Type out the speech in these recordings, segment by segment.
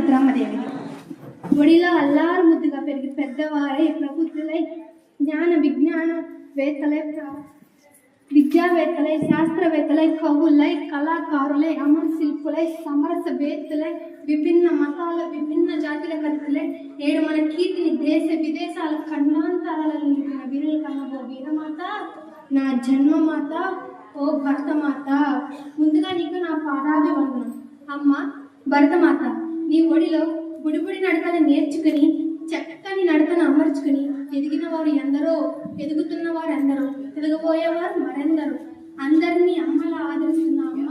రుద్రమ్మదేవి. ఒడిలో అల్లారు ముద్దుగా పెరిగి పెద్దవారై ప్రబుద్ధులై జ్ఞాన విజ్ఞాన వేత్తలై విద్యావేత్తలై శాస్త్రవేత్తలై కవులై కళాకారులై అమర శిల్పులై సమరస వేత్తలై విభిన్న మతాల విభిన్న జాతుల కథలై నేడు మన కీర్తిని దేశ విదేశాల ఖండాంతరాలలో నింపిన వీరుల కన్నా వీరమాత, నా జన్మమాత, ఓ భరతమాత. ముందుగా నీకు నా పాదాభివందనం. అమ్మ భరతమాత, నీ ఒడిలో బుడిబుడి నడకను నేర్చుకుని చక్కని నడకను అమర్చుకుని ఎదిగిన వారు ఎందరో, ఎదుగుతున్న వారు ఎందరో, ఎదగబోయేవారు మరెందరో, అందరినీ అమ్మలా ఆదరిస్తున్న అమ్మ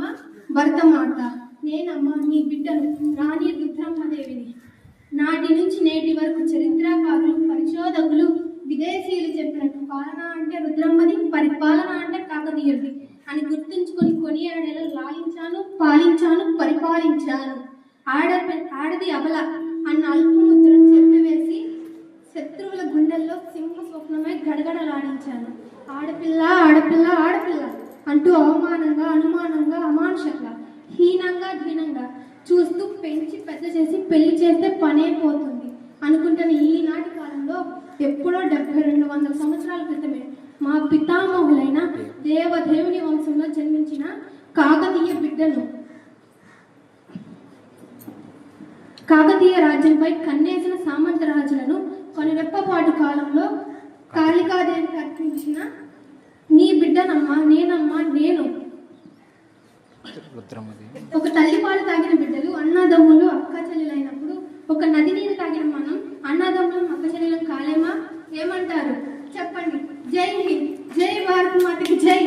భరతమాత. నేనమ్మ నీ బిడ్డను రాణి రుద్రమ్మదేవిని. నాటి నుంచి నేటి వరకు చరిత్రకారులు పరిశోధకులు విదేశీయులు చెప్పినట్టు పాలన అంటే రుద్రమ్మది, పరిపాలన అంటే కాకతీయుడిది అని గుర్తుంచుకొని కొనియాడేలా లాలించాను, పాలించాను, పరిపాలించాను. ఆడది అబల అన్న అల్పముద్రను చెప్పివేసి శత్రువుల గుండెల్లో సింహ స్వప్నమై గడగడలాడించాను. ఆడపిల్ల ఆడపిల్ల ఆడపిల్ల అంటూ అవమానంగా అనుమానంగా అమానుషంగా హీనంగా ధీనంగా చూస్తూ పెంచి పెద్ద చేసి పెళ్లి చేస్తే పనే పోతుంది అనుకుంటున్న ఈనాటి కాలంలో ఎప్పుడో 700 సంవత్సరాల క్రితమే మా పితామహులైన దేవదేవుని వంశంలో జన్మించిన కాకతీయ బిడ్డను కాకతీయ రాజ్యంపై కన్నేసిన సామంతరాజులను కొన్ని రెప్పపాటు కాలంలో కాళికాదేవికి అర్పించిన నీ బిడ్డనమ్మా నేనమ్మా నేను. ఒక తల్లిపాలు తాగిన బిడ్డలు అన్నదమ్ములు అక్క చెల్లెలైనప్పుడు ఒక నది నీరు తాగిన మనం అన్నదమ్ములు అక్క చెల్లెలం కాలేమా? ఏమంటారు చెప్పండి? జై హింద్, జై భారత్ మాతకి జై.